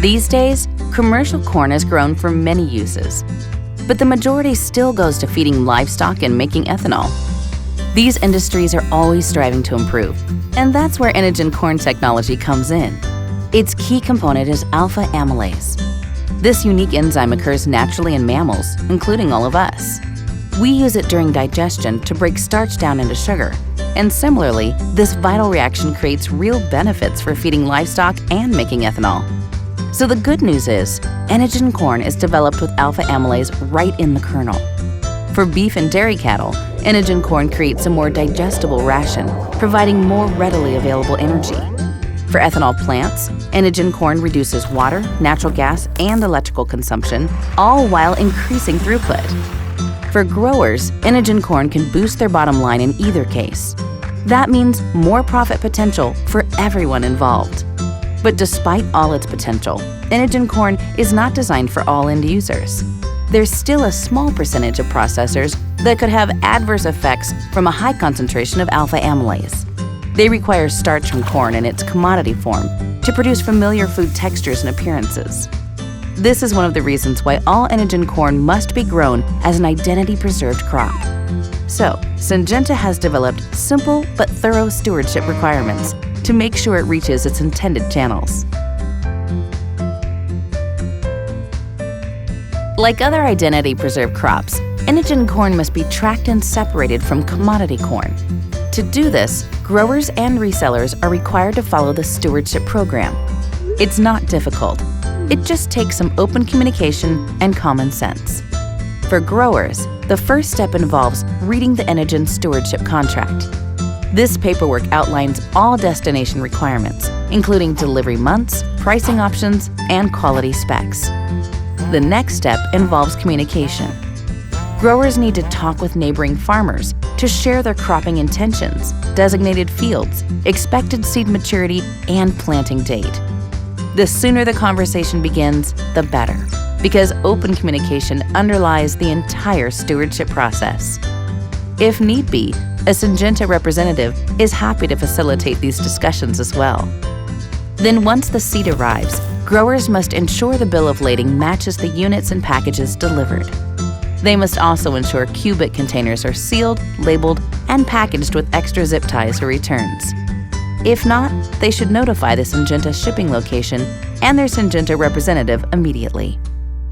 These days, commercial corn is grown for many uses, but the majority still goes to feeding livestock and making ethanol. These industries are always striving to improve, and that's where Enogen corn technology comes in. Its key component is alpha amylase. This unique enzyme occurs naturally in mammals, including all of us. We use it during digestion to break starch down into sugar, and similarly, this vital reaction creates real benefits for feeding livestock and making ethanol. So the good news is, Enogen corn is developed with alpha amylase right in the kernel. For beef and dairy cattle, Enogen corn creates a more digestible ration, providing more readily available energy. For ethanol plants, Enogen corn reduces water, natural gas, and electrical consumption, all while increasing throughput. For growers, Enogen corn can boost their bottom line in either case. That means more profit potential for everyone involved. But despite all its potential, Enogen corn is not designed for all end users. There's still a small percentage of processors that could have adverse effects from a high concentration of alpha amylase. They require starch from corn in its commodity form to produce familiar food textures and appearances. This is one of the reasons why all Enogen corn must be grown as an identity-preserved crop. So, Syngenta has developed simple but thorough stewardship requirements to make sure it reaches its intended channels. Like other identity-preserved crops, Enogen corn must be tracked and separated from commodity corn. To do this, growers and resellers are required to follow the stewardship program. It's not difficult. It just takes some open communication and common sense. For growers, the first step involves reading the Enogen stewardship contract. This paperwork outlines all destination requirements, including delivery months, pricing options, and quality specs. The next step involves communication. Growers need to talk with neighboring farmers to share their cropping intentions, designated fields, expected seed maturity, and planting date. The sooner the conversation begins, the better, because open communication underlies the entire stewardship process. If need be, a Syngenta representative is happy to facilitate these discussions as well. Then once the seed arrives, growers must ensure the bill of lading matches the units and packages delivered. They must also ensure cubic containers are sealed, labeled, and packaged with extra zip ties for returns. If not, they should notify the Syngenta shipping location and their Syngenta representative immediately.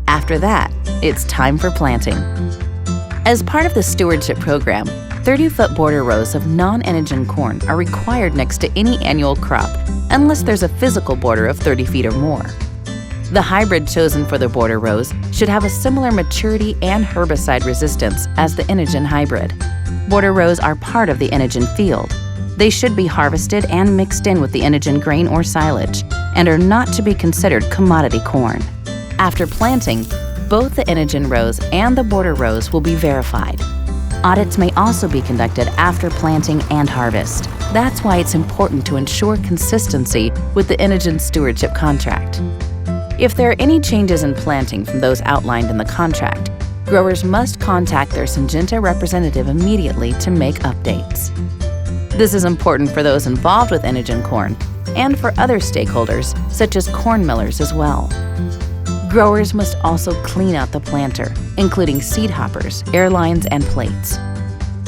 After that, it's time for planting. As part of the stewardship program, 30-foot border rows of non-Enogen corn are required next to any annual crop unless there's a physical border of 30 feet or more. The hybrid chosen for the border rows should have a similar maturity and herbicide resistance as the Enogen hybrid. Border rows are part of the Enogen field. They should be harvested and mixed in with the Enogen grain or silage and are not to be considered commodity corn. After planting, both the Enogen rows and the border rows will be verified. Audits may also be conducted after planting and harvest. That's why it's important to ensure consistency with the Enogen stewardship contract. If there are any changes in planting from those outlined in the contract, growers must contact their Syngenta representative immediately to make updates. This is important for those involved with Enogen corn and for other stakeholders, such as corn millers as well. Growers must also clean out the planter, including seed hoppers, air lines, and plates.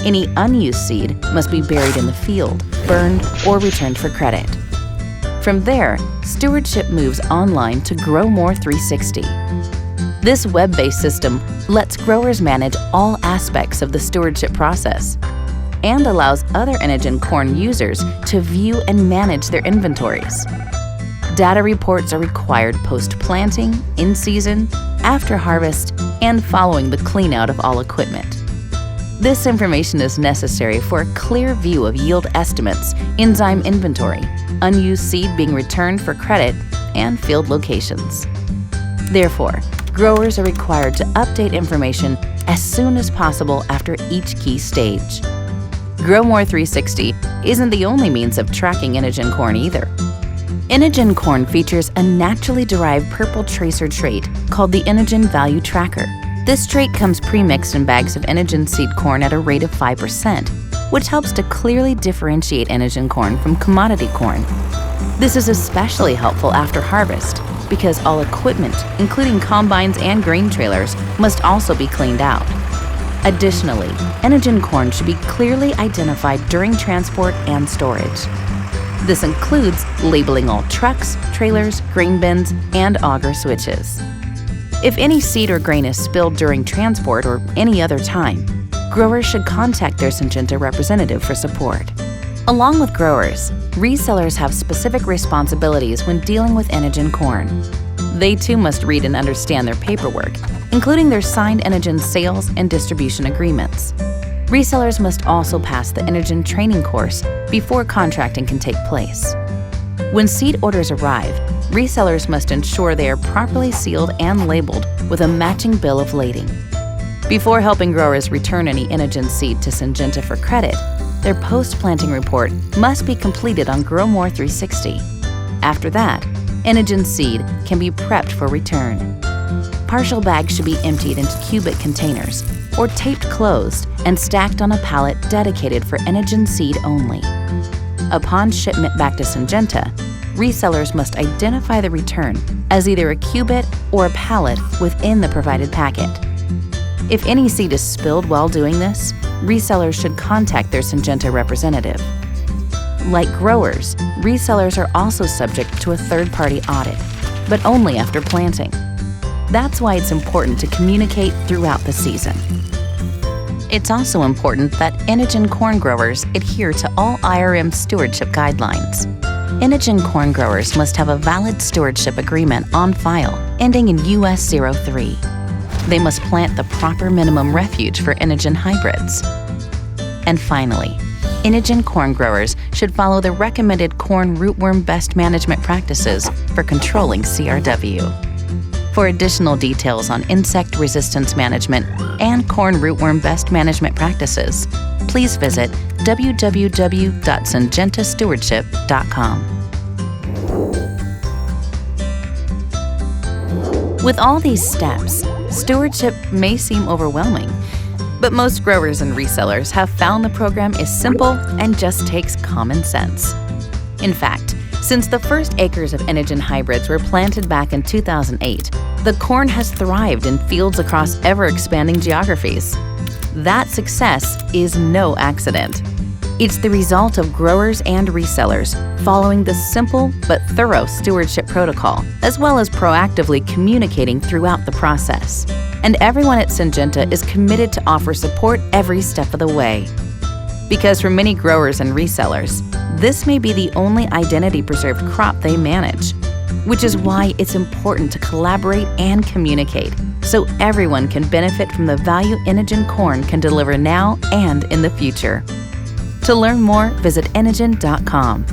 Any unused seed must be buried in the field, burned, or returned for credit. From there, stewardship moves online to Grow More 360. This web-based system lets growers manage all aspects of the stewardship process and allows other Enogen corn users to view and manage their inventories. Data reports are required post-planting, in-season, after harvest, and following the clean-out of all equipment. This information is necessary for a clear view of yield estimates, enzyme inventory, unused seed being returned for credit, and field locations. Therefore, growers are required to update information as soon as possible after each key stage. Grow More 360 isn't the only means of tracking Enogen corn either. Enogen corn features a naturally derived purple tracer trait called the Enogen Value Tracker. This trait comes pre-mixed in bags of Enogen seed corn at a rate of 5%, which helps to clearly differentiate Enogen corn from commodity corn. This is especially helpful after harvest, because all equipment, including combines and grain trailers, must also be cleaned out. Additionally, Enogen corn should be clearly identified during transport and storage. This includes labeling all trucks, trailers, grain bins, and auger switches. If any seed or grain is spilled during transport or any other time, growers should contact their Syngenta representative for support. Along with growers, resellers have specific responsibilities when dealing with Enogen corn. They too must read and understand their paperwork, including their signed Enogen sales and distribution agreements. Resellers must also pass the Energen training course before contracting can take place. When seed orders arrive, resellers must ensure they are properly sealed and labeled with a matching bill of lading. Before helping growers return any Enogen seed to Syngenta for credit, their post-planting report must be completed on GrowMore 360. After that, Enogen seed can be prepped for return. Partial bags should be emptied into cubic containers or taped closed and stacked on a pallet dedicated for Enogen seed only. Upon shipment back to Syngenta, resellers must identify the return as either a cubit or a pallet within the provided packet. If any seed is spilled while doing this, resellers should contact their Syngenta representative. Like growers, resellers are also subject to a third-party audit, but only after planting. That's why it's important to communicate throughout the season. It's also important that Enogen corn growers adhere to all IRM stewardship guidelines. Enogen corn growers must have a valid stewardship agreement on file ending in US 03. They must plant the proper minimum refuge for Enogen hybrids. And finally, Enogen corn growers should follow the recommended corn rootworm best management practices for controlling CRW. For additional details on insect resistance management and corn rootworm best management practices, please visit www.syngentasstewardship.com. With all these steps, stewardship may seem overwhelming, but most growers and resellers have found the program is simple and just takes common sense. In fact, since the first acres of Enogen hybrids were planted back in 2008, the corn has thrived in fields across ever-expanding geographies. That success is no accident. It's the result of growers and resellers following the simple but thorough stewardship protocol, as well as proactively communicating throughout the process. And everyone at Syngenta is committed to offer support every step of the way. Because for many growers and resellers, this may be the only identity-preserved crop they manage, which is why it's important to collaborate and communicate so everyone can benefit from the value Enogen corn can deliver now and in the future. To learn more, visit Enogen.com.